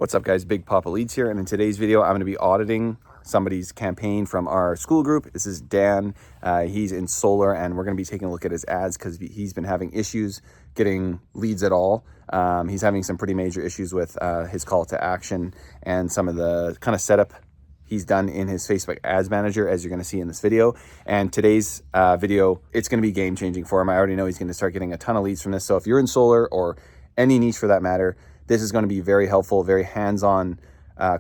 What's up guys, Big Poppa Leadz here, and in today's video I'm going to be auditing somebody's campaign from our Skool group. This is Dan. He's in solar and we're going to be taking a look at his ads because he's been having issues getting leads at all. He's having some pretty major issues with his call to action and some of the kind of setup he's done in his Facebook ads manager, as you're going to see in this video. And today's video, it's going to be game changing for him. I already know he's going to start getting a ton of leads from this. So if you're in solar or any niche for that matter, this is going to be very helpful, very hands-on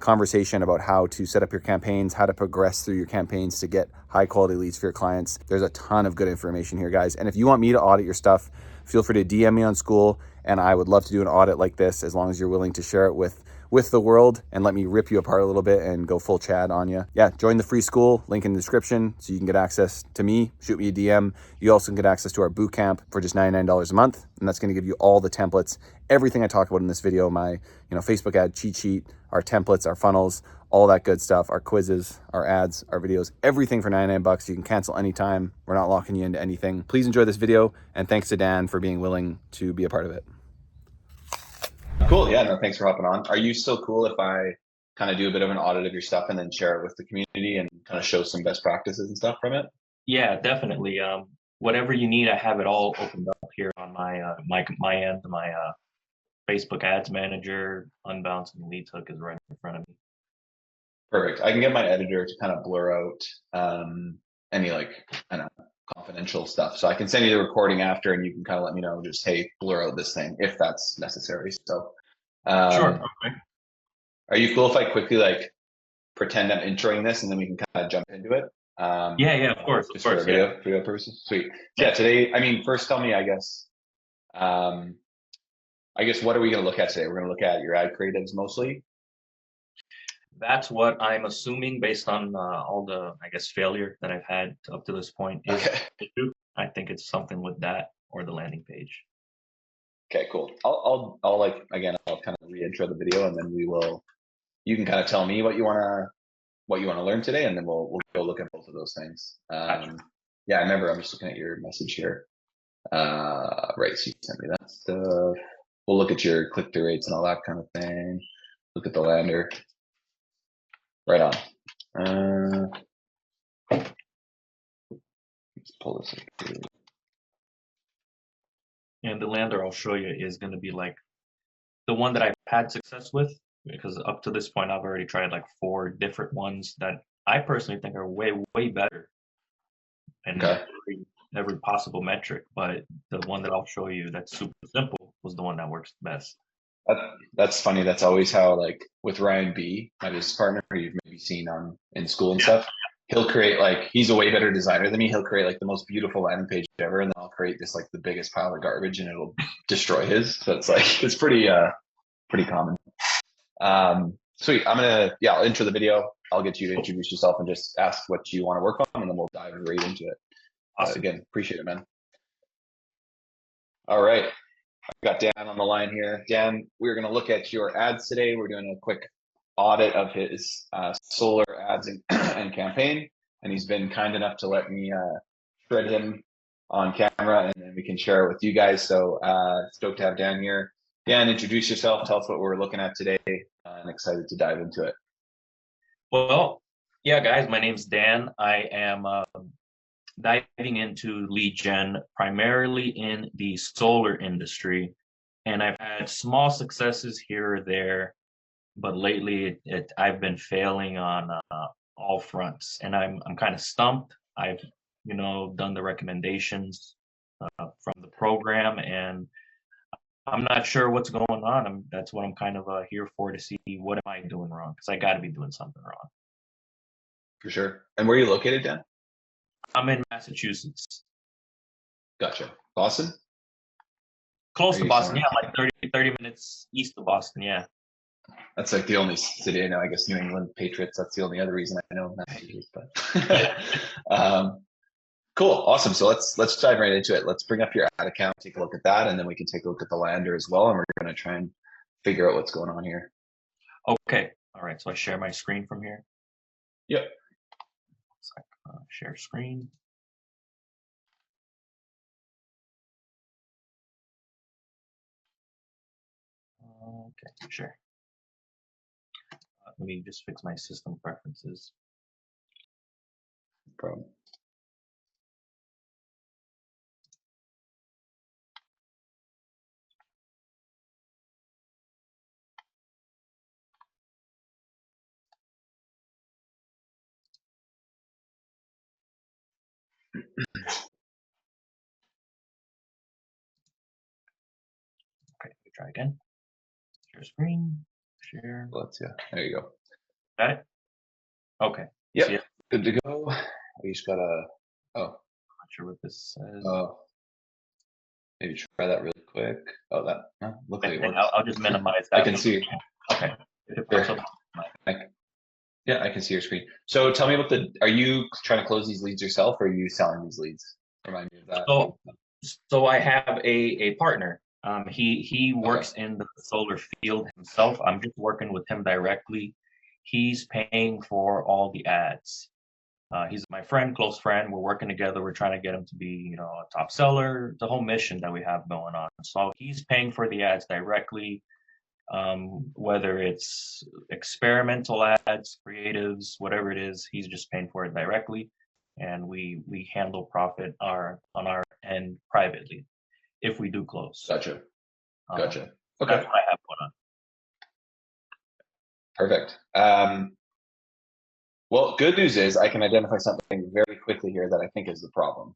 conversation about how to set up your campaigns, how to progress through your campaigns to get high quality leads for your clients. There's a ton of good information here, guys. And if you want me to audit your stuff, feel free to DM me on Skool, and I would love to do an audit like this as long as you're willing to share it with the world and let me rip you apart a little bit and go full Chad on you. Yeah, join the free Skool, link in the description so you can get access to me, shoot me a DM. You also can get access to our boot camp for just $99 a month, and that's going to give you all the templates, everything I talk about in this video, my Facebook ad cheat sheet, our templates, our funnels, all that good stuff, our quizzes, our ads, our videos, everything for 99 bucks. You can cancel anytime. We're not locking you into anything. Please enjoy this video, and thanks to Dan for being willing to be a part of it. Cool. Yeah, no, thanks for hopping on. Are you still cool if I kind of do a bit of an audit of your stuff and then share it with the community and kind of show some best practices and stuff from it? Yeah, definitely. Whatever you need, I have it all opened up here on my Facebook Ads Manager. Unbounce and Leads Hook is right in front of me. Perfect. I can get my editor to kind of blur out any confidential stuff. So I can send you the recording after, and you can kind of let me know, just, hey, blur out this thing if that's necessary. So Sure. Okay. Are you cool if I quickly pretend I'm introing this and then we can kind of jump into it? Yeah, of course. Just for video purposes. Sweet. Yeah, today, first tell me, I guess what are we going to look at today? We're going to look at your ad creatives mostly. That's what I'm assuming based on all the, failure that I've had up to this point. Okay. I think it's something with that or the landing page. Okay, cool. I'll kind of re-intro the video, and then you can kind of tell me what you want to learn today, and then we'll go look at both of those things. Gotcha. Yeah, I remember. I'm just looking at your message here. Right, so you sent me that stuff. We'll look at your click-through rates and all that kind of thing. Look at the lander. Right on. Let's pull this up here. And the lander I'll show you is going to be like the one that I've had success with, because up to this point I've already tried 4 different ones that I personally think are way better in every possible metric. But the one that I'll show you that's super simple was the one that works the best. That's funny. That's always how, with Ryan B, my business partner, who you've maybe seen in Skool and stuff, he'll create he's a way better designer than me. He'll create the most beautiful landing page ever, and then I'll create this the biggest pile of garbage, and it'll destroy his. So it's it's pretty common. Sweet. I'll intro the video. I'll get you to introduce yourself and just ask what you want to work on, and then we'll dive right into it. Awesome. Again, appreciate it, man. All right. I've got Dan on the line here. Dan, we're going to look at your ads today. We're doing a quick audit of his solar ads and campaign, and he's been kind enough to let me shred him on camera, and then we can share it with you guys. So stoked to have Dan here. Dan, introduce yourself. Tell us what we're looking at today. I'm excited to dive into it. Well, yeah, guys, my name's Dan. I am diving into lead gen primarily in the solar industry, and I've had small successes here or there, but lately I've been failing on all fronts, and I'm kind of stumped. I've done the recommendations from the program, and I'm not sure what's going on. That's what I'm kind of here for, to see what am I doing wrong, because I got to be doing something wrong. For sure. And where are you located, Dan? I'm in Massachusetts. Gotcha. Boston? Close to Boston, yeah, 30 minutes east of Boston, yeah. That's the only city I know. I guess New England Patriots, that's the only other reason I know Massachusetts. But cool, awesome. So let's dive right into it. Let's bring up your ad account, take a look at that, and then we can take a look at the lander as well, and we're going to try and figure out what's going on here. Okay. All right. So I share my screen from here. Yep. Share screen. Okay, sure. Let me just fix my system preferences. No problem. Okay, let me try again. Share screen, share. Let's, yeah, there you go. Got it? Okay. Yep, See it? good to go. We just gotta, oh, I'm not sure what this says. maybe try that really quick. Oh, that, look like it works. I'll just minimize that. I can see. Okay. If it pops up, Yeah, I can see your screen. So tell me about are you trying to close these leads yourself or are you selling these leads? Remind me of that. So I have a partner. He works in the solar field himself. I'm just working with him directly. He's paying for all the ads. He's my friend, close friend. We're working together. We're trying to get him to be, a top seller, the whole mission that we have going on. So he's paying for the ads directly, whether it's experimental ads, creatives, whatever it is, he's just paying for it directly. And we handle profit on our end privately if we do close. Gotcha. Okay. That's what I have going on. Perfect. Well, good news is I can identify something very quickly here that I think is the problem.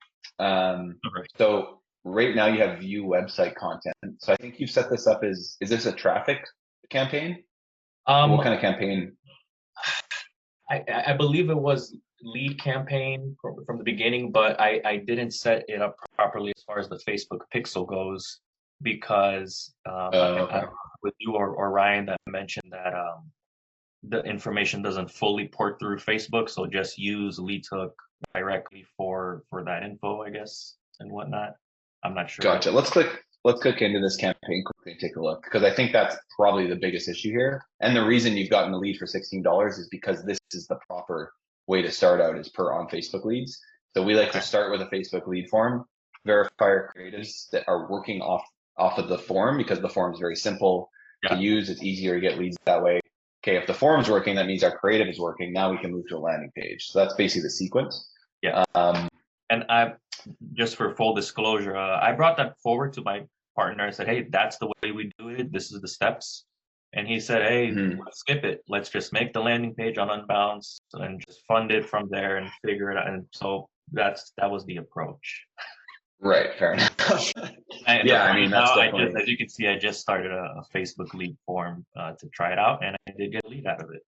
So right now you have view website content. So I think you've set this up is this a traffic campaign? What kind of campaign? I believe it was lead campaign from the beginning, but I didn't set it up properly as far as the Facebook pixel goes because I don't know with you or Ryan that mentioned that the information doesn't fully port through Facebook, so just use LeadsHook directly for that info, I guess, and whatnot. I'm not sure. Gotcha. Let's click into this campaign quickly and take a look because I think that's probably the biggest issue here. And the reason you've gotten the lead for $16 is because this is the proper way to start out is per on Facebook leads. So we like to start with a Facebook lead form, verify our creatives that are working off of the form because the form is very simple to use. It's easier to get leads that way. Okay, if the form's working, that means our creative is working. Now we can move to a landing page. So that's basically the sequence. Yeah. And I, just for full disclosure, I brought that forward to my partner. I said, hey, that's the way we do it. This is the steps. And he said, hey, let's skip it. Let's just make the landing page on Unbounce and just fund it from there and figure it out. And so that was the approach. Right, fair enough. Yeah, I mean, that's definitely... as you can see, I just started a Facebook lead form to try it out, and I did get a lead out of it.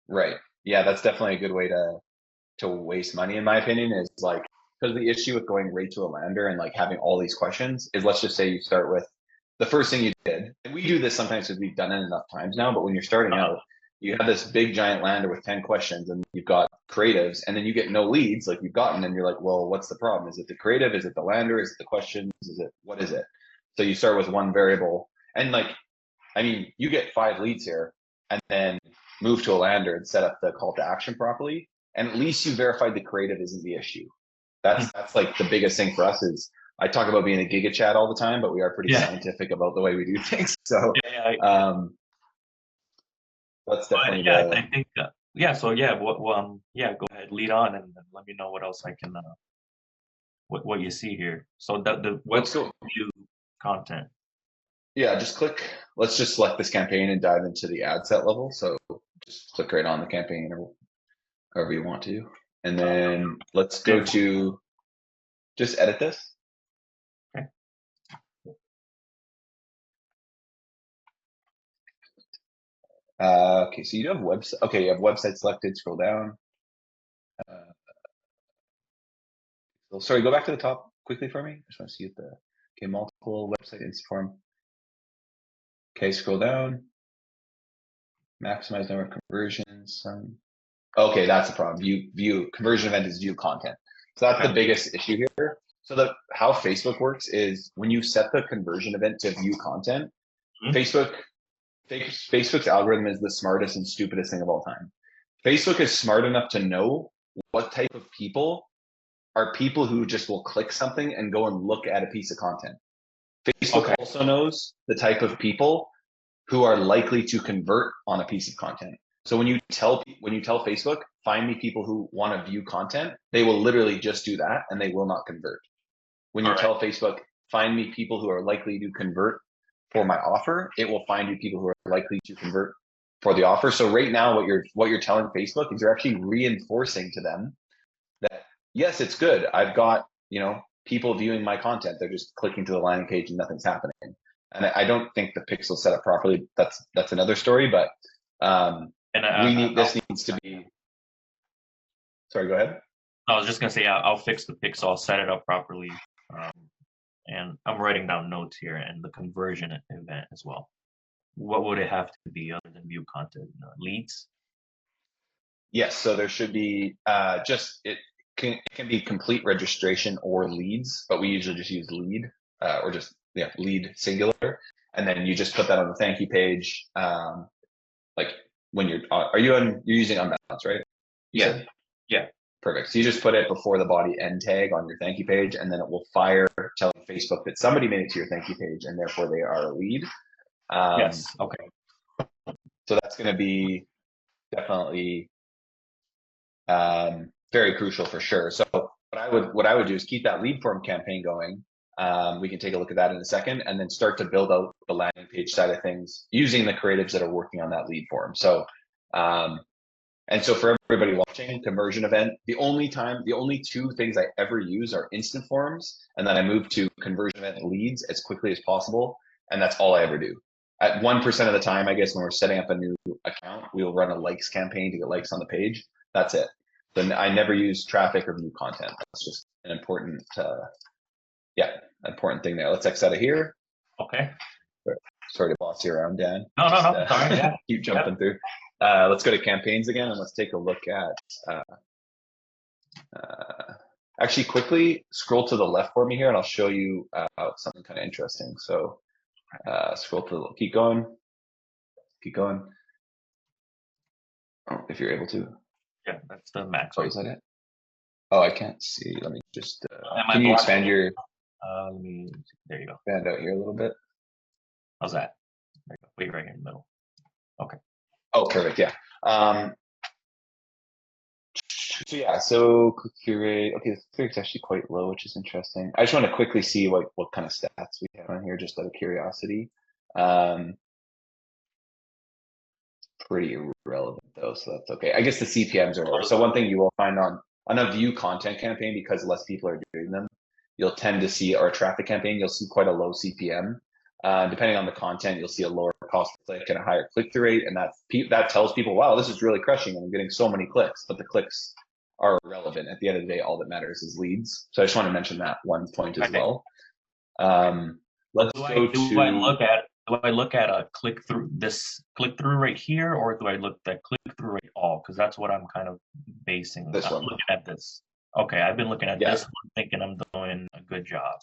Right. Yeah, that's definitely a good way to waste money, in my opinion, is like, because the issue with going right to a lander and like having all these questions is, let's just say you start with the first thing you did. And we do this sometimes because we've done it enough times now, but when you're starting out, you have this big giant lander with 10 questions and you've got creatives and then you get no leads like you've gotten and you're like, well, what's the problem? Is it the creative? Is it the lander? Is it the questions? What is it? So you start with one variable and like, I mean, you get 5 leads here and then move to a lander and set up the call to action properly. And at least you verified the creative isn't the issue. That's like the biggest thing for us is I talk about being a giga chat all the time, but we are pretty scientific about the way we do things. So, that's definitely I think so go ahead, lead on and let me know what else I can what you see here. So let's go view content. Yeah, let's just select this campaign and dive into the ad set level. So just click right on the campaign or however you want to, and then let's go to just edit this. Okay, so you have website. Okay, you have website selected. Scroll down. Sorry, go back to the top quickly for me. I just want to see it. Multiple website form. Okay, scroll down. Maximize number of conversions. Okay, that's the problem. View conversion event is view content. So that's the biggest issue here. So how Facebook works is when you set the conversion event to view content, Facebook's algorithm is the smartest and stupidest thing of all time. Facebook is smart enough to know what type of people are people who just will click something and go and look at a piece of content. Facebook also knows the type of people who are likely to convert on a piece of content. So when you tell Facebook, find me people who want to view content, they will literally just do that and they will not convert. When you tell Facebook, find me people who are likely to convert for my offer, it will find you people who are likely to convert for the offer. So right now, what you're telling Facebook is you're actually reinforcing to them that yes, it's good. I've got, people viewing my content. They're just clicking to the landing page and nothing's happening. And I don't think the pixel set up properly. That's another story, but this needs to be. Sorry, go ahead. I was just gonna say I'll fix the pixel. I'll set it up properly, and I'm writing down notes here and the conversion event as well. What would it have to be other than view content? Leads? Yes. So there should be it can be complete registration or leads, but we usually just use lead or just lead singular, and then you just put that on the thank you page. Like when you're using Unbounce, right? Yeah. Perfect. So you just put it before the body end tag on your thank you page, and then it will fire telling Facebook that somebody made it to your thank you page, and therefore they are a lead. Yes. Okay. So that's going to be definitely very crucial for sure. So what I would do is keep that lead form campaign going. We can take a look at that in a second, and then start to build out the landing page side of things using the creatives that are working on that lead form. So, and so for everybody watching, conversion event, the only two things I ever use are instant forms, and then I move to conversion event leads as quickly as possible. And that's all I ever do. At 1% of the time, I guess, when we're setting up a new account, we'll run a likes campaign to get likes on the page. That's it. Then I never use traffic or view content. That's just an important, important thing there. Let's X out of here. Okay. Sorry to boss you around, Dan. No. Sorry. Yeah. Keep jumping through. Let's go to campaigns again, and let's take a look at. Actually, quickly scroll to the left for me here, and I'll show you something kind of interesting. So, scroll to keep going. Oh, if you're able to. Yeah, that's the max. Oh, is that it? Oh, I can't see. Let me just. Can you expand your? There you go. Expand out here a little bit. How's that? There you go. Wait, right here in the middle. Okay. Oh, perfect. Yeah. So click through rate. Okay, the click rate's actually quite low, which is interesting. I just want to quickly see what kind of stats we have on here, just out of curiosity. Pretty irrelevant though, so that's okay. I guess the CPMs are low. So one thing you will find on a view content campaign, because less people are doing them, you'll tend to see, or a traffic campaign, you'll see quite a low CPM. Depending on the content, you'll see a lower cost per click and a higher click-through rate, and that tells people, wow, this is really crushing, and I'm getting so many clicks. But the clicks are irrelevant. At the end of the day, all that matters is leads. So I just want to mention that one point as well. Let's go to. Do I look at a click-through right here, or do I look at click-through rate all? Because that's what I'm kind of basing. I'm looking at this. Okay, I've been looking at this one, thinking I'm doing a good job.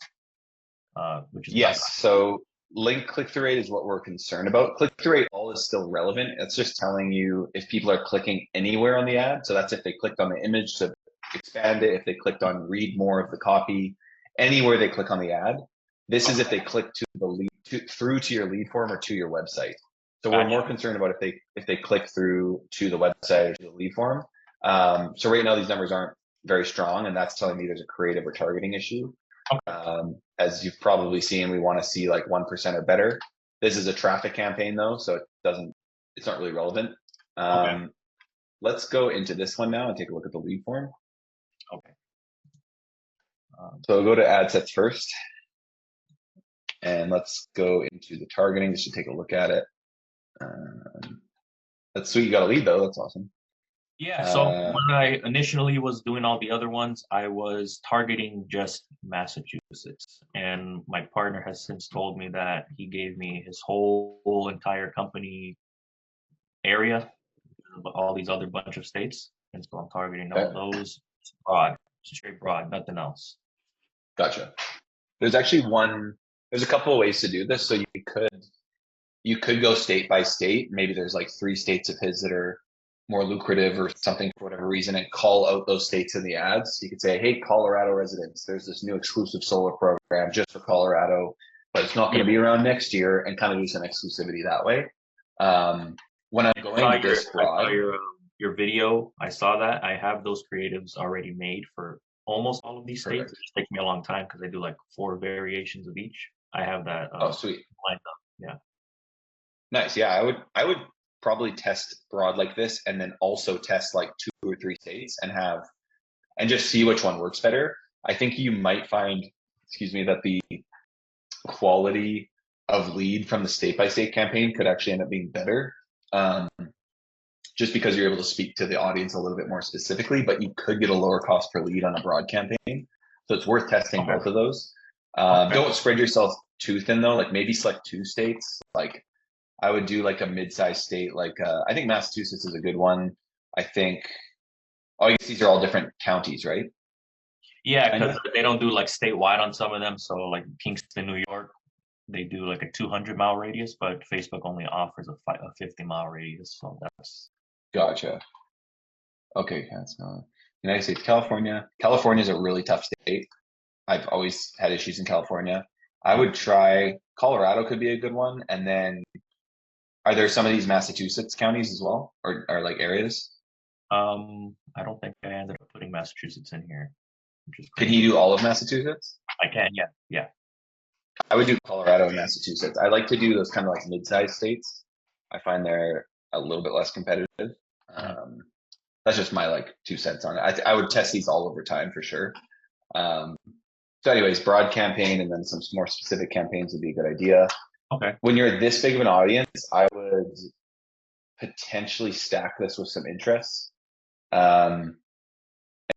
Which is yes. So link click-through rate is what we're concerned about. Click-through rate all is still relevant. It's just telling you if people are clicking anywhere on the ad. So that's if they clicked on the image to expand it, if they clicked on read more of the copy, anywhere they click on the ad. This is if they click to the lead through to your lead form or to your website. So we're more concerned about if they click through to the website or to the lead form. So right now these numbers aren't very strong, and that's telling me there's a creative or targeting issue. As you've probably seen, we want to see like 1% or better. This is a traffic campaign though, so it's not really relevant. Let's go into this one now and take a look at the lead form. Okay. So we'll go to ad sets first. And let's go into the targeting just to take a look at it. That's sweet. You got a lead though. That's awesome. Yeah. So when I initially was doing all the other ones, I was targeting just Massachusetts. And my partner has since told me that he gave me his whole entire company area, all these other bunch of states. And so I'm targeting all those broad, straight broad, nothing else. Gotcha. There's actually there's a couple of ways to do this. So you could go state by state. Maybe there's like 3 states of his that are more lucrative or something for whatever reason, and call out those states in the ads. You could say, hey, Colorado residents, there's this new exclusive solar program just for Colorado, but it's not going to be around next year, and kind of do some exclusivity that way. when I'm I going this I saw broad, your video. I saw that. I have those creatives already made for almost all of these states. perfect. It just takes me a long time because I do like 4 variations of each. I have that Oh, sweet. lined up. Yeah. Nice. Yeah, I would probably test broad like this and then also test like 2 or 3 states and just see which one works better. I think you might find, excuse me, that the quality of lead from the state by state campaign could actually end up being better. Um, just because you're able to speak to the audience a little bit more specifically, but you could get a lower cost per lead on a broad campaign. So it's worth testing Okay. both of those. Okay. Don't spread yourself too thin though. Like maybe select 2 states. Like I would do like a mid-sized state. Like I think Massachusetts is a good one. I think. Oh, I guess these are all different counties, right? Yeah, Kinda? because they don't do like statewide on some of them. So like Kingston, New York, they do like a 200-mile radius, but Facebook only offers a 50-mile radius. So that's Gotcha. Okay, that's not United States, California. California is a really tough state. I've always had issues in California. I would try Colorado could be a good one. And then are there some of these Massachusetts counties as well, or like areas? I don't think I ended up putting Massachusetts in here, which is Can crazy. you do all of Massachusetts? I can, yeah, yeah. I would do Colorado and Massachusetts. I like to do those kind of like mid-sized states. I find they're a little bit less competitive. Um, that's just my like 2 cents on it. I would test these all over time for sure. Um, so anyways, broad campaign and then some more specific campaigns would be a good idea. Okay. When you're this big of an audience, I would potentially stack this with some interests. I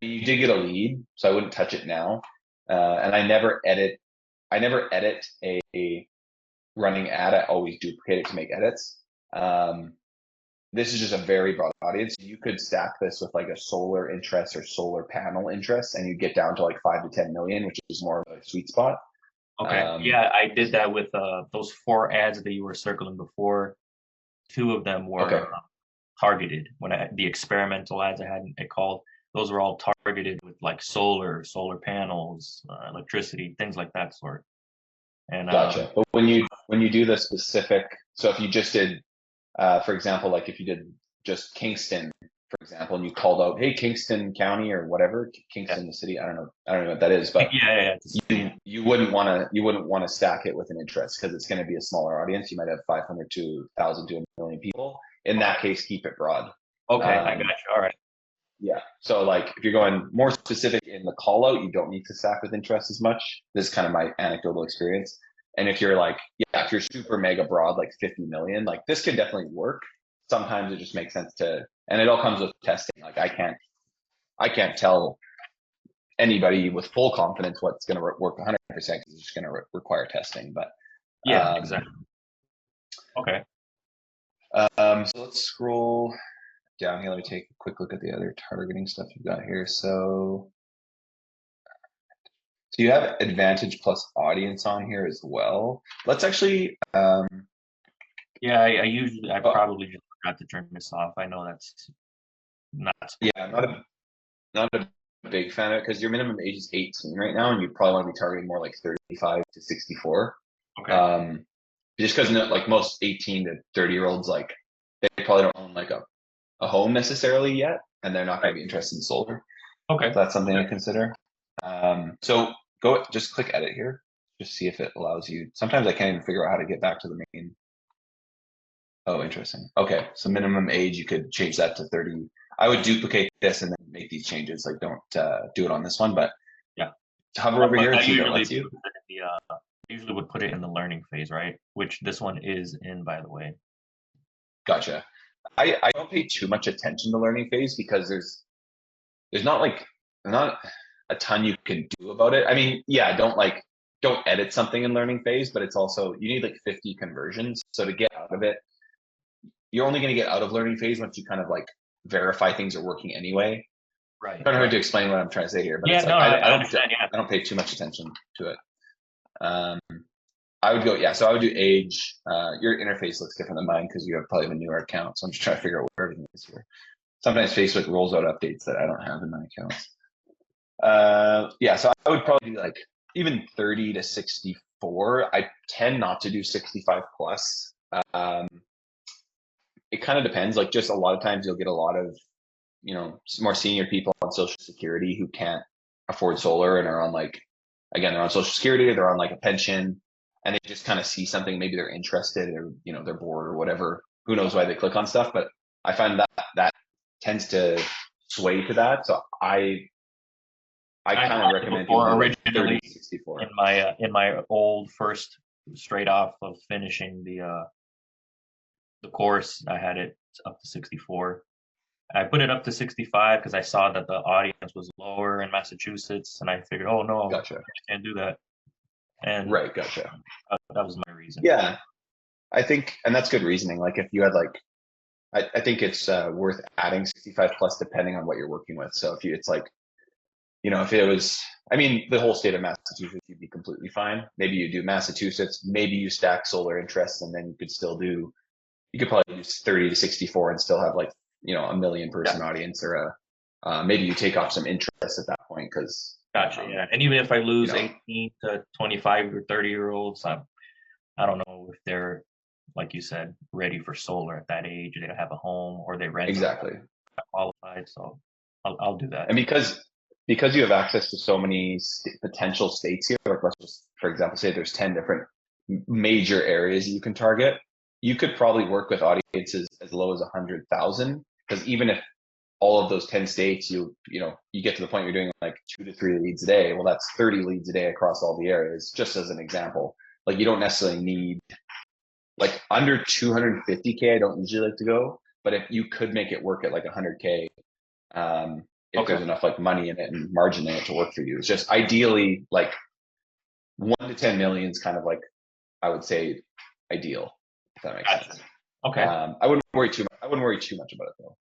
mean, you did get a lead, so I wouldn't touch it now. And I never edit a running ad. I always duplicate it to make edits. This is just a very broad audience. You could stack this with like a solar interest or solar panel interest, and you get down to like 5 to 10 million, which is more of a sweet spot. Okay. Yeah, I did that with those 4 ads that you were circling before. 2 of them were Okay. targeted. When the experimental ads I had it called, those were all targeted with like solar panels, electricity, things like that sort. And Gotcha. But when you do the specific, so if you just did, for example, like if you did just Kingston, for example, and you called out, hey, Kingston County or whatever, Kingston, the city, I don't know what that is, but yeah. you wouldn't want to stack it with an interest because it's going to be a smaller audience. You might have 500 to 1,000 to a million people. In that case, keep it broad. Okay, I got you. All right. Yeah. So like if you're going more specific in the call out, you don't need to stack with interest as much. This is kind of my anecdotal experience. And if you're like, yeah, if you're super mega broad, like 50 million, like this could definitely work. Sometimes it just makes sense and it all comes with testing. Like I can't tell anybody with full confidence what's going to work 100% because it's just going to require testing. But yeah, exactly. Okay. So let's scroll down here. Let me take a quick look at the other targeting stuff you've got here. So you have advantage plus audience on here as well. Let's actually. Yeah, I probably just forgot to turn this off. I know that's not. Yeah, I'm not a big fan of it because your minimum age is 18 right now, and you probably want to be targeting more like 35 to 64. Okay. Just because like most 18 to 30-year-olds, like they probably don't own like a home necessarily yet, and they're not going to be interested in solar. Okay. So that's something to consider. So just click edit here, just see if it allows you. Sometimes I can't even figure out how to get back to the main. Oh, interesting. Okay, so minimum age, you could change that to 30. I would duplicate this and then make these changes. Like don't do it on this one, but yeah, hover over here and see if it lets you. Usually would put it in the learning phase, right? Which this one is in, by the way. Gotcha. I don't pay too much attention to learning phase because there's not a ton you can do about it. I mean, yeah, don't edit something in learning phase, but it's also you need like 50 conversions. So to get out of it, you're only going to get out of learning phase once you kind of like verify things are working anyway. Right. I don't know how to explain what I'm trying to say here, but yeah, it's like, I understand. Yeah. I don't pay too much attention to it. I would go, yeah. So I would do age. Your interface looks different than mine because you have probably a newer account. So I'm just trying to figure out where everything is here. Sometimes Facebook rolls out updates that I don't have in my accounts. Yeah, so I would probably do like even 30 to 64. I tend not to do 65 plus. it kind of depends. Like just a lot of times you'll get a lot of, more senior people on Social Security who can't afford solar and are on like, again, they're on Social Security, or they're on like a pension, and they just kind of see something, maybe they're interested, or they're bored or whatever. Who knows why they click on stuff? But I find that tends to sway to that. So I kind of recommend people do like originally 30-64. in my old first, straight off of finishing the course, I had it up to 64. I put it up to 65 because I saw that the audience was lower in Massachusetts, and I figured, oh no, Gotcha. I can't do that. And Right, gotcha. that was my reason. Yeah, I think, and that's good reasoning. Like if you had like, I think it's worth adding 65 plus depending on what you're working with. So if it's like, if it was, I mean, the whole state of Massachusetts, you'd be completely fine. Maybe you do Massachusetts, maybe you stack solar interests, and then you could probably do 30-64 and still have like, a million person audience, or maybe you take off some interest at that point because. Gotcha. Yeah, and even if I lose 18 to 25 or 30-year-olds, I don't know if they're, like you said, ready for solar at that age. They don't have a home, or they rent. Exactly. Qualified, so I'll do that. And because you have access to so many potential states here, like let's just, for example, say there's 10 different major areas you can target, you could probably work with audiences as low as 100,000, because even if all of those 10 states, you get to the point you're doing like 2 to 3 leads a day, well, that's 30 leads a day across all the areas, just as an example. Like you don't necessarily need, like under 250K, I don't usually like to go, but if you could make it work at like 100K, if there's enough like money in it and margin in it to work for you. It's just ideally like 1 to 10 million is kind of like, I would say, ideal, if that makes sense. Okay. I wouldn't worry too much about it though.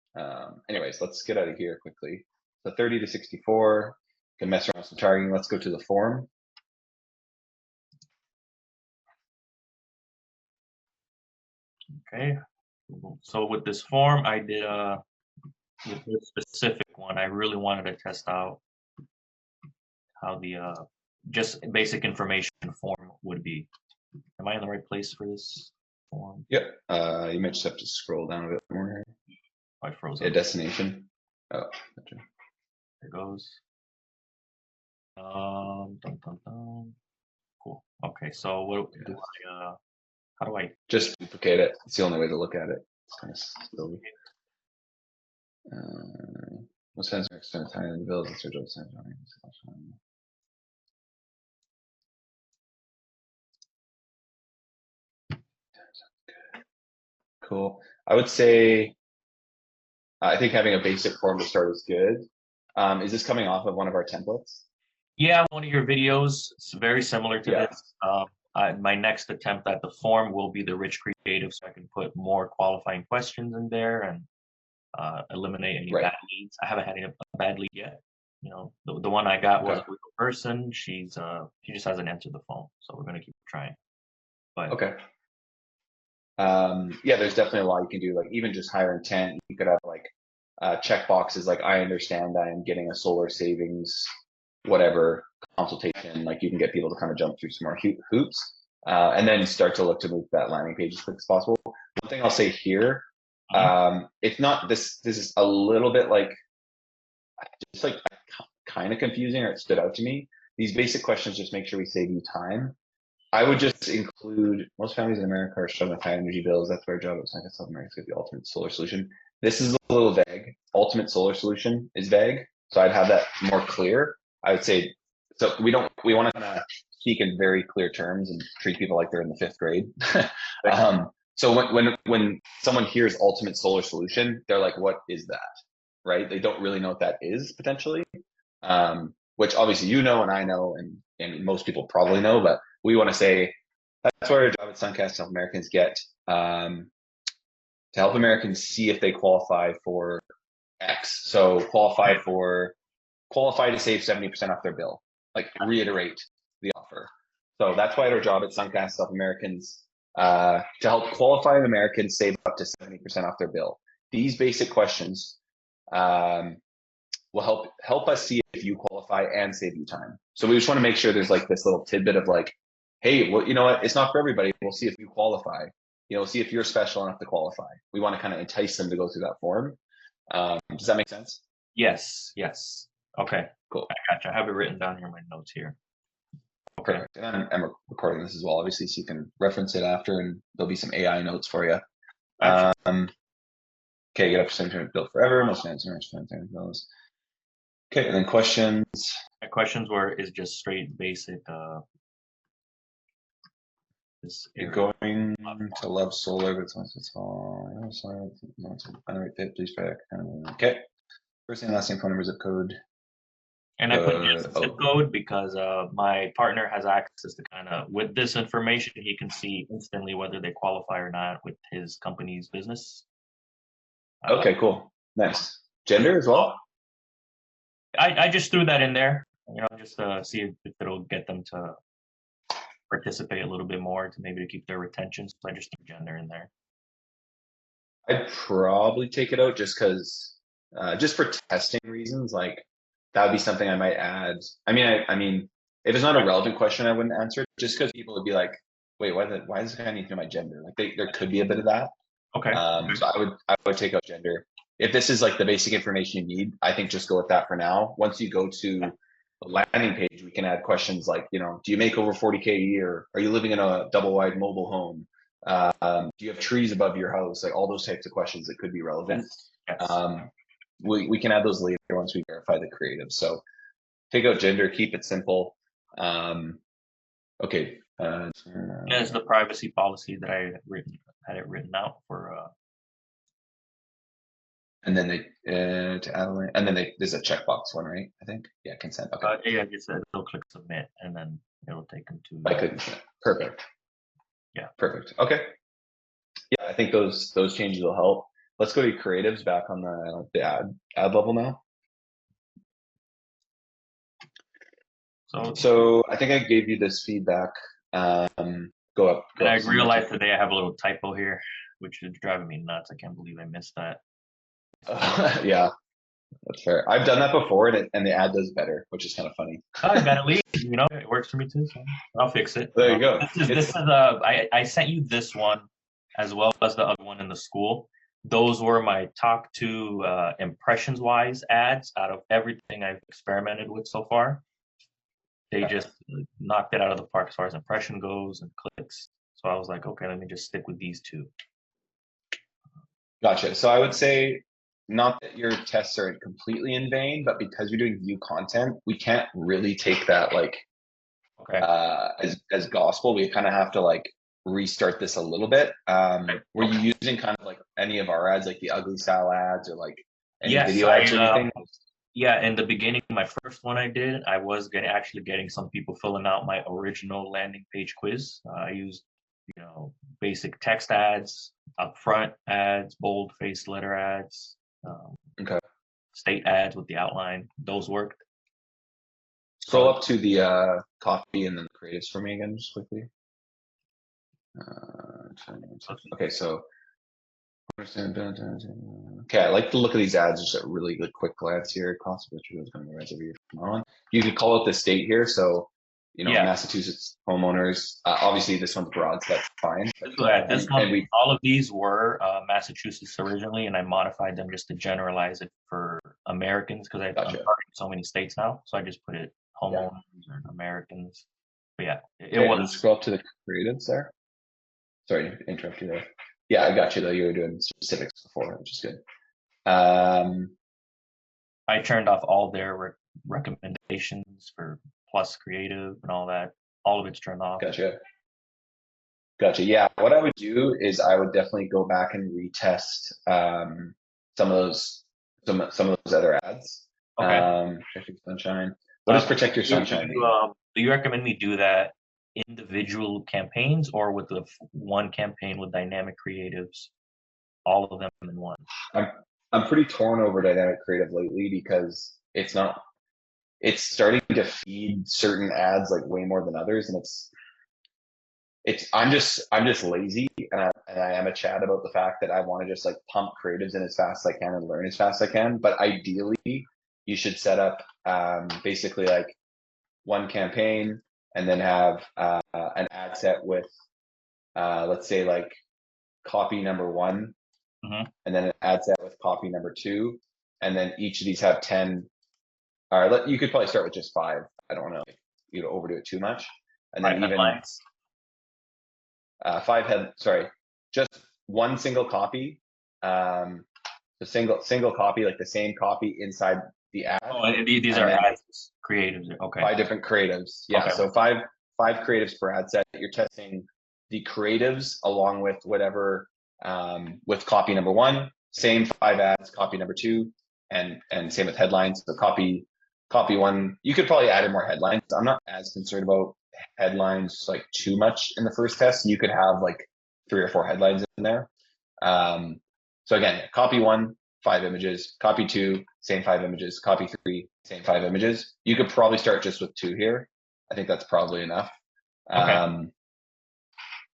Anyways, let's get out of here quickly. So 30-64, can mess around with some targeting. Let's go to the form. Okay. So with this form, I did with this specific one, I really wanted to test out how the just basic information form would be. Am I in the right place for this form? Yep. You might just have to scroll down a bit more here. I froze. Yeah, destination. Oh, gotcha. There goes. Dun, dun, dun. Cool. Okay, so what do I? How do I? Just duplicate it. It's the only way to look at it. It's kind of silly. What sense of extended time in the bills and search of the Cool. I would say, I think having a basic form to start is good. Is this coming off of one of our templates? Yeah, one of your videos. It's very similar to this. My next attempt at the form will be the rich creative, so I can put more qualifying questions in there and eliminate any bad leads. I haven't had a bad lead yet. The one I got was a real person. She just hasn't answered the phone, so we're gonna keep trying. But okay. Yeah, there's definitely a lot you can do. Like even just higher intent, you could have like check boxes like I understand I am getting a solar savings, whatever consultation. Like you can get people to kind of jump through some more hoops, and then start to look to move that landing page as quick as possible. One thing I'll say here, it's not this. This is a little bit like just like kind of confusing, or it stood out to me. These basic questions just make sure we save you time. I would just include most families in America are struggling with high energy bills. That's where job is like South America is the ultimate solar solution. This is a little vague. Ultimate solar solution is vague, so I'd have that more clear. I would say so. We want to kind of speak in very clear terms and treat people like they're in the 5th grade. So when someone hears ultimate solar solution, they're like, "What is that?" Right? They don't really know what that is potentially. Which obviously and I know, and most people probably know, but we want to say that's where our job at Suncast help Americans get to help Americans see if they qualify for X. So qualify to save 70% off their bill. Like reiterate the offer. So that's why our job at Suncast help Americans to help qualified Americans save up to 70% off their bill. These basic questions will help us see if you qualify and save you time. So we just want to make sure there's like this little tidbit of like, hey, well, you know what? It's not for everybody. We'll see if you qualify. we'll see if you're special enough to qualify. We want to kind of entice them to go through that form. Does that make sense? Yes. Okay. Cool. I gotcha. I have it written down here in my notes here. Okay. Perfect. And I'm recording this as well, obviously, so you can reference it after, and there'll be some AI notes for you. Gotcha. Okay, get up to center built forever. Most answers. Okay, and then questions. My questions is just straight basic. You're going to love solar, but it's all. Fit, please back. Okay. First name, last name, phone number, zip code. And I put yes zip code because my partner has access to kind of, with this information, he can see instantly whether they qualify or not with his company's business. Okay, cool. Nice. Gender as well? I just threw that in there, just to see if it'll get them to participate a little bit more to maybe to keep their retention. So I just threw gender in there. I'd probably take it out just because, just for testing reasons, like that would be something I might add. I mean, if it's not a relevant question, I wouldn't answer it just because people would be like, wait, why does this guy need to know my gender? Like there could be a bit of that. Okay. So I would take out gender. If this is like the basic information you need, I think just go with that for now. Once you go to the landing page, we can add questions like, do you make over 40K a year? Are you living in a double wide mobile home? Do you have trees above your house? Like all those types of questions that could be relevant. Yes. We can add those later once we verify the creative. So take out gender, keep it simple. Okay. There's the privacy policy that I had it written out for. And then to Adeline, and then there's a checkbox one, right? I think. Yeah, consent. Okay. Yeah, just they'll click submit, and then it'll take them to. I couldn't. Perfect. Yeah. Perfect. Okay. Yeah, I think those changes will help. Let's go to creatives back on the ad level now. So I think I gave you this feedback. Go up. And I realized today I have a little typo here, which is driving me nuts. I can't believe I missed that. Yeah, that's fair. I've done that before, and the ad does better, which is kind of funny. I got it lead. It works for me too. So I'll fix it. There you go. This is I sent you this one as well as the other one in the Skool. Those were my top 2 impressions wise ads out of everything I've experimented with so far. They just knocked it out of the park as far as impression goes and clicks. So I was like, okay, let me just stick with these 2. Gotcha. So I would say, not that your tests are completely in vain, but because you're doing view content, we can't really take that as gospel. We kind of have to restart this a little bit. Were you using kind of like any of our ads, like the ugly style ads, or like any video ads or anything? Yeah, in the beginning, my first one I did, I was actually getting some people filling out my original landing page quiz. I used, basic text ads, upfront ads, bold face letter ads, state ads with the outline. Those worked. Scroll up to the copy and then the creatives for me again, just quickly. Okay, so okay, I like the look of these ads just at a really good quick glance here. Cost of which is going to rise every year from on. You could call out the state here, so Massachusetts homeowners. Obviously, this one's broad, so that's fine. All of these were Massachusetts originally, and I modified them just to generalize it for Americans because I'm targeting so many states now. So I just put it homeowners and Americans. But yeah, it was. Scroll up to the creatives there. Sorry to interrupt you there. Yeah, I got you though. You were doing specifics before, which is good. I turned off all their recommendations for plus creative and all that. All of it's turned off. Gotcha. Yeah, what I would do is I would definitely go back and retest some of those other ads. Okay. Protect Your Sunshine. What does Protect Your Sunshine mean? Do you recommend me do that individual campaigns or with the one campaign with dynamic creatives, all of them in one? I'm pretty torn over dynamic creative lately because it's starting to feed certain ads way more than others, and I'm just lazy, and I am a chat about the fact that I want to just pump creatives in as fast as I can and learn as fast as I can. But ideally, you should set up basically one campaign and then have an ad set with let's say copy number 1, and then an ad set with copy number 2, and then each of these have 10. All right, you could probably start with just 5. I don't want to overdo it too much, and then even headlines. 5 just one single copy. The single copy, like the same copy inside the ad. Oh, and these are ads, creatives. Okay. 5 different creatives. Yeah. Okay. So five creatives per ad set. You're testing the creatives along with whatever, with copy number 1, same 5 ads, copy number 2, and same with headlines. So copy 1, you could probably add in more headlines. I'm not as concerned about headlines like too much in the first test. You could have like 3 or 4 headlines in there. So again, copy 1, 5 images, copy 2, same 5 images, copy 3, same 5 images. You could probably start just with 2 here. I think that's probably enough. Okay.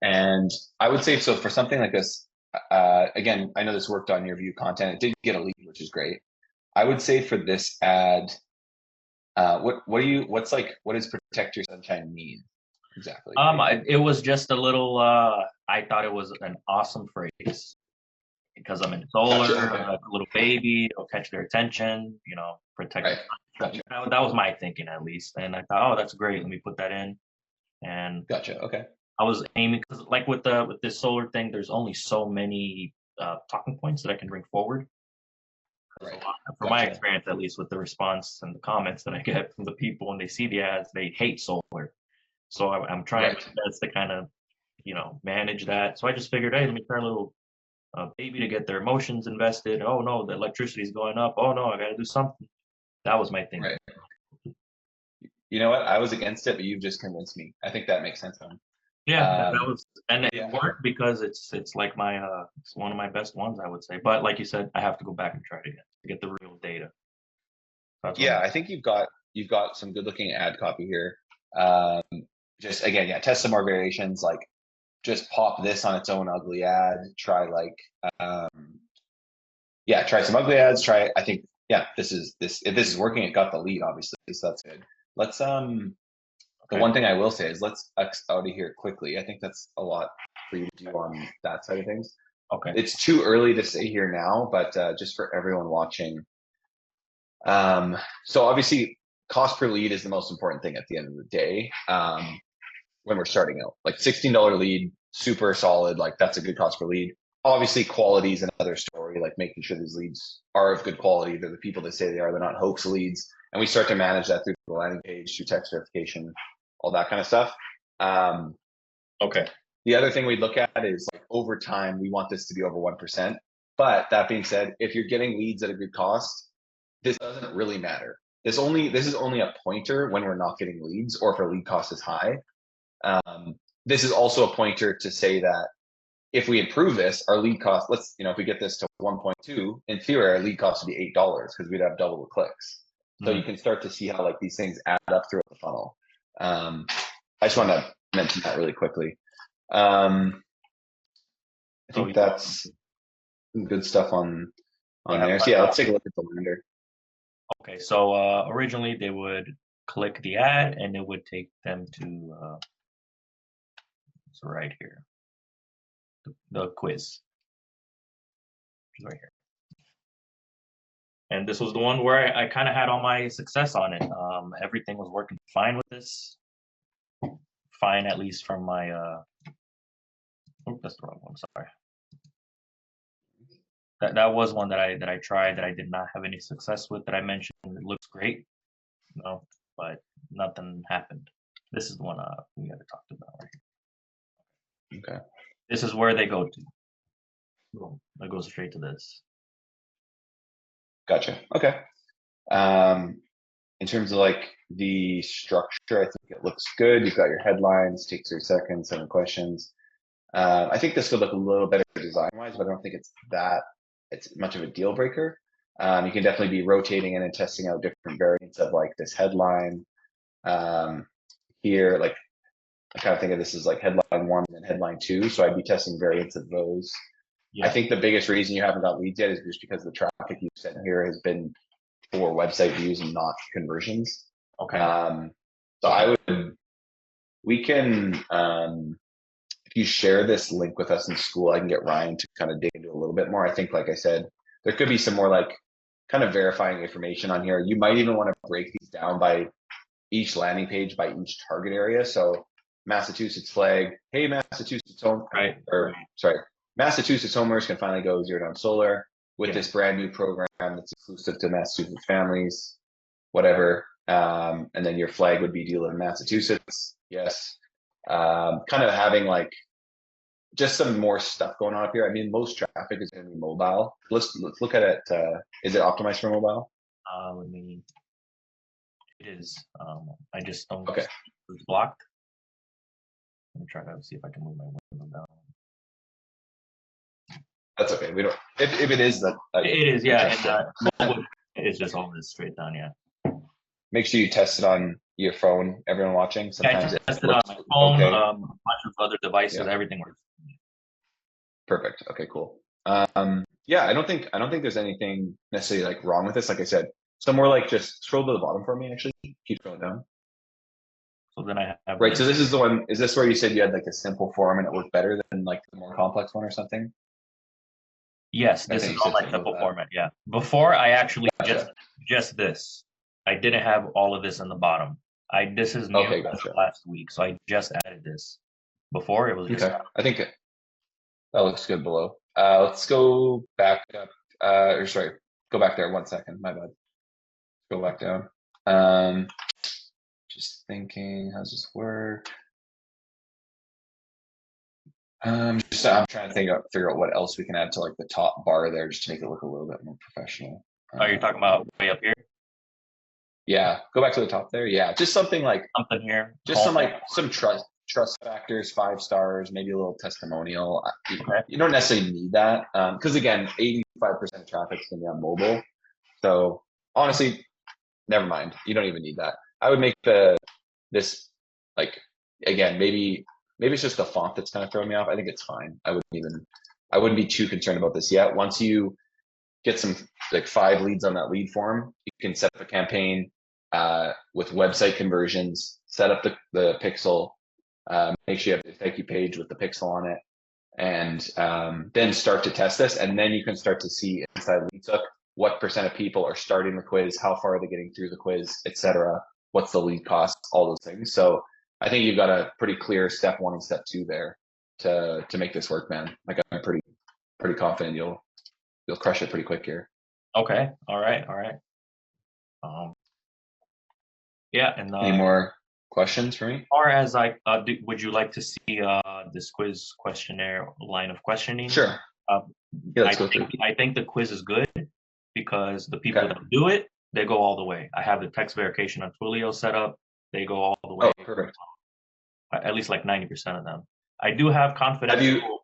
And I would say, so for something like this, again, I know this worked on your view content. It did get a lead, which is great. I would say for this ad, what does protect your sunshine mean exactly? It was just a little, I thought it was an awesome phrase because I'm in solar, a little baby, it'll catch their attention, protect. Right. Gotcha. That was my thinking at least. And I thought, oh, that's great. Let me put that in. And gotcha. Okay. I was aiming, because like with this solar thing, there's only so many talking points that I can bring forward. Right. From my experience, at least with the response and the comments that I get from the people when they see the ads, they hate solar. So I'm trying my best to kind of, manage that. So I just figured, hey, let me try a little baby to get their emotions invested. Oh no, the electricity is going up. Oh no, I got to do something. That was my thing. Right. You know what? I was against it, but you've just convinced me. I think that makes sense. Yeah, that was, and it worked because it's like it's one of my best ones, I would say. But like you said, I have to go back and try it again to get the real data. I think you've got some good looking ad copy here. Just again, test some more variations. Like, just pop this on its own ugly ad. Try try some ugly ads. I think this if this is working, it got the lead obviously, so that's good. Let's the one thing I will say is let's X out of here quickly. I think that's a lot for you to do on that side of things. Okay. It's too early to say here now, but just for everyone watching. So obviously cost per lead is the most important thing at the end of the day. When we're starting out, like $16 lead, super solid. Like, that's a good cost per lead. Obviously quality is another story, like making sure these leads are of good quality. They're the people they say they are. They're not hoax leads. And we start to manage that through the landing page, through text verification, all that kind of stuff. Okay. The other thing we look at is, like, over time, we want this to be over 1%. But that being said, if you're getting leads at a good cost, this doesn't really matter. This is only a pointer when we're not getting leads, or if our lead cost is high. This is also a pointer to say that if we improve this, our lead cost, if we get this to 1.2, in theory, our lead cost would be $8 because we'd have double the clicks. So you can start to see how, like, these things add up throughout the funnel. I just want to mention that really quickly. I think that's some good stuff on there. So let's take a look at the lander. Okay, so originally they would click the ad and it would take them to it's right here, the quiz, which is right here. And this was the one where I kind of had all my success on it. Everything was working fine with this. Fine, at least from my oh, that's the wrong one, sorry. That was one that I tried that I did not have any success with, that I mentioned. It looks great, but nothing happened. This is the one we haven't talked about right here. Okay. This is where they go to. Boom. That goes straight to this. Gotcha. Okay. In terms of, like, the structure, I think it looks good. You've got your headlines, takes 3 seconds, 7 questions. I think this could look a little better design-wise, but I don't think it's much of a deal breaker. You can definitely be rotating in and testing out different variants of, like, this headline. Here, like, I kind of think of this as like headline 1 and then headline 2. So I'd be testing variants of those. Yeah. I think the biggest reason you haven't got leads yet is just because the traffic you've sent here has been for website views and not conversions. Okay. So we can, if you share this link with us in Skool, I can get Ryan to kind of dig into a little bit more. I think, like I said, there could be some more like kind of verifying information on here. You might even want to break these down by each landing page, by each target area. So Massachusetts flag, hey, Massachusetts home, Right. or sorry, Massachusetts homeowners can finally go zero down solar with this brand new program that's exclusive to Massachusetts families, whatever. And then your flag would be deal in Massachusetts. Yes. Kind of having like just some more stuff going on up here. I mean, most traffic is going to be mobile. Let's look at it. Is it optimized for mobile? Let me. It is. I just don't. Okay. It's blocked. Let me try to see if I can move my window down. That's okay. We don't. If it is that. It is. Yeah. And, it's just all this straight down. Yeah. Make sure you test it on your phone. Everyone watching. Sometimes I tested it on my phone. Okay. A bunch of other devices. Yeah. Everything works. Perfect. Okay. Cool. Yeah. I don't think there's anything necessarily like wrong with this. Like I said, some more like just scroll to the bottom for me. Actually, keep scrolling down. So then I have. Right. So this is the one. Is this where you said you had like a simple form and it worked better than like the more complex one or something? Yes, this is all my simple format. Yeah. Before I actually just this. I didn't have all of this in the bottom. This is new last week, so I just added this. Before it was just I think that looks good below. Let's go back up. Or sorry, go back there 1 second. My bad. Go back down. Just thinking, how's this work? I'm trying to figure out what else we can add to like the top bar there, just to make it look a little bit more professional. Oh, you're talking about way up here? Yeah, go back to the top there. Yeah, just something like something here. Just some trust factors, 5 stars, maybe a little testimonial. You don't necessarily need that because again, 85% of traffic is going to be on mobile. So honestly, never mind. You don't even need that. I would make this like again, maybe it's just the font that's kind of throwing me off. I think it's fine. I wouldn't be too concerned about this yet. Once you get some like 5 leads on that lead form, you can set up a campaign with website conversions, set up the pixel, make sure you have a thank you page with the pixel on it, and then start to test this. And then you can start to see inside LeadsHook what % of people are starting the quiz, how far are they getting through the quiz, etc. What's the lead cost, all those things. So I think you've got a pretty clear step 1 and step 2 there to make this work, man. Like I'm pretty confident you'll crush it pretty quick here. Okay. All right. Yeah. And any more questions for me? As far as like, would you like to see this quiz questionnaire line of questioning? Sure. Yeah, let's go through. I think the quiz is good because the people that do it, they go all the way. I have the text verification on Twilio set up. They go all the way. Oh, perfect. At least like 90% of them. I do have confidential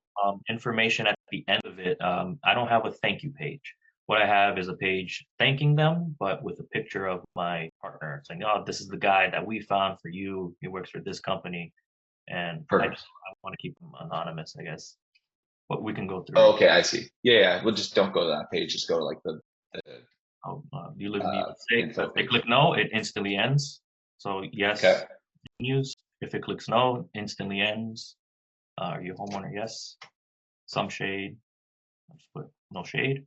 information at the end of it. I don't have a thank you page. What I have is a page thanking them, but with a picture of my partner saying, "Oh, this is the guy that we found for you. He works for this company." And I want to keep him anonymous, I guess. But we can go through. Oh, okay, I see. Yeah. Well, just don't go to that page. Just go to like the you live in the USA. If they click no, it instantly ends. So yes, continues. If it clicks no, instantly ends. Are you a homeowner? Yes. Some shade. I'll just put no shade.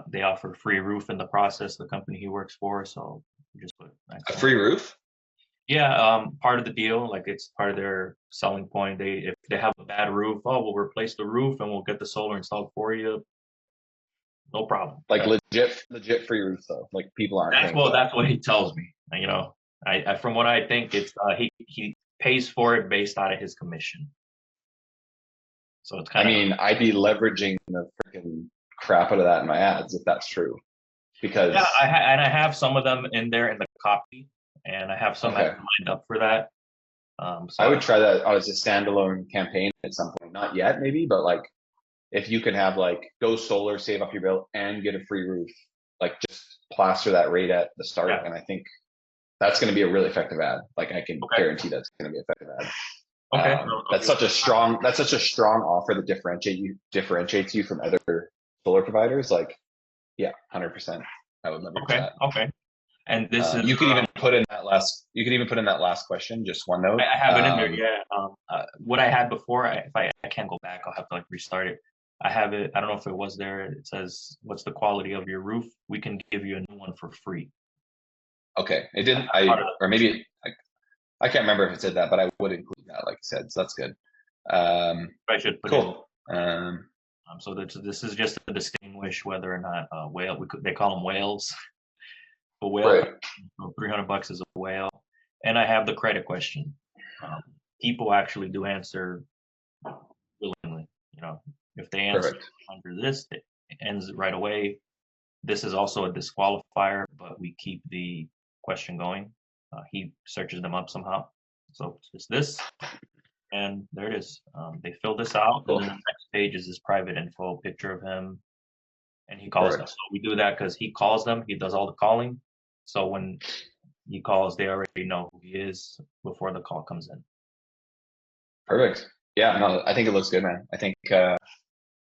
They offer free roof in the process, the company he works for. So just put a free roof. Yeah, part of the deal, like it's part of their selling point. If they have a bad roof, we'll replace the roof and we'll get the solar installed for you. No problem. Like legit free roof though. Like people aren't. That's what he tells me. You know, I from what I think, it's he pays for it based out of his commission. So it's kind of. I mean, I'd be leveraging the freaking crap out of that in my ads if that's true. Because I have some of them in there in the copy, and I have some that lined up for that. So I would try that as a standalone campaign at some point. Not yet, maybe, but like if you can have like go solar, save off your bill, and get a free roof, like just plaster that rate at the start, and I think that's going to be a really effective ad. Like I can guarantee that's going to be an effective ad. That's such a strong offer that differentiates you from other solar providers. Like, yeah, 100%. I would leverage that. Okay. And this is you can even put in that last. You can even put in that last question, just one note. I have it in there. Yeah. What I had before, if I can't go back, I'll have to like restart it. I have it. I don't know if it was there. It says, "What's the quality of your roof? We can give you a new one for free." Okay, it didn't. Or maybe I can't remember if it said that, but I would include that, like I said. So that's good. I should put Cool. so this is just to distinguish whether or not whale. They call them whales. A whale, Right. $300 is a whale. And I have the credit question. People actually do answer willingly. You know, if they answer Perfect. under this, it ends right away. This is also a disqualifier, but we keep the question going. He searches them up somehow. So it's just this, and there it is. They fill this out, Cool. and then the next page is his private info, picture of him, and he calls them. So we do that because he calls them. He does all the calling. So when he calls, they already know who he is before the call comes in. Perfect. Yeah, no, I think it looks good, man. I think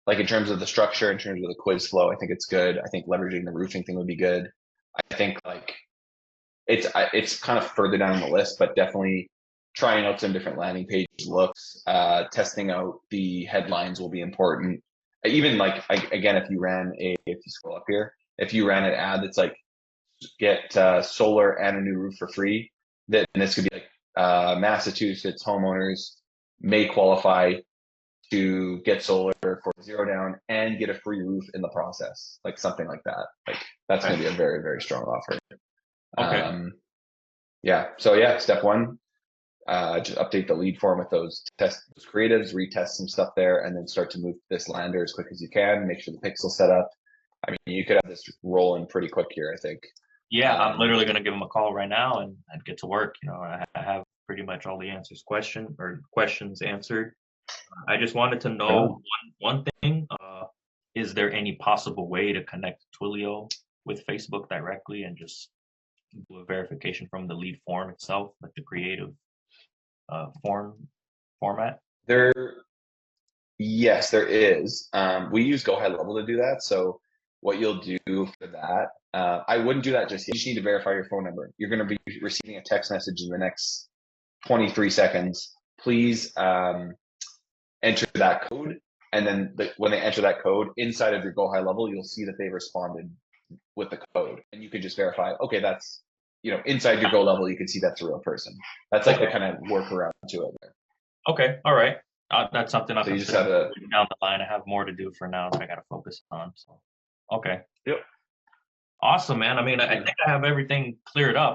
like in terms of the structure, in terms of the quiz flow, I think it's good. I think leveraging the roofing thing would be good. I think like it's kind of further down the list, but definitely trying out some different landing page looks, testing out the headlines will be important. Even like again, if you scroll up here, if you ran an ad that's like get solar and a new roof for free, then this could be like Massachusetts homeowners may qualify to get solar for $0 down and get a free roof in the process, like something like that. Like that's going to be a very, very strong offer. Okay. Yeah. So yeah, step one, just update the lead form with those creatives, retest some stuff there, and then start to move this lander as quick as you can. Make sure the pixel's set up. I mean, you could have this rolling pretty quick here, I think. Yeah, I'm literally going to give him a call right now and get to work. You know, I have pretty much all the questions answered. I just wanted to know one thing. Is there any possible way to connect Twilio with Facebook directly and just do a verification from the lead form itself, like the creative format? Yes, there is. We use Go High Level to do that. So what you'll do for that, I wouldn't do that just yet. You just need to verify your phone number. You're going to be receiving a text message in the next 23 seconds. Please enter that code. And then when they enter that code inside of your Go High Level, you'll see that they responded with the code. And you can just verify, okay, that's, inside your Go level, you can see that's a real person. That's like the kind of workaround to it there. Okay. All right. That's something I'll just have to down the line. I have more to do for now that I got to focus on. So, okay. Yep. Awesome, man. I mean, I think I have everything cleared up.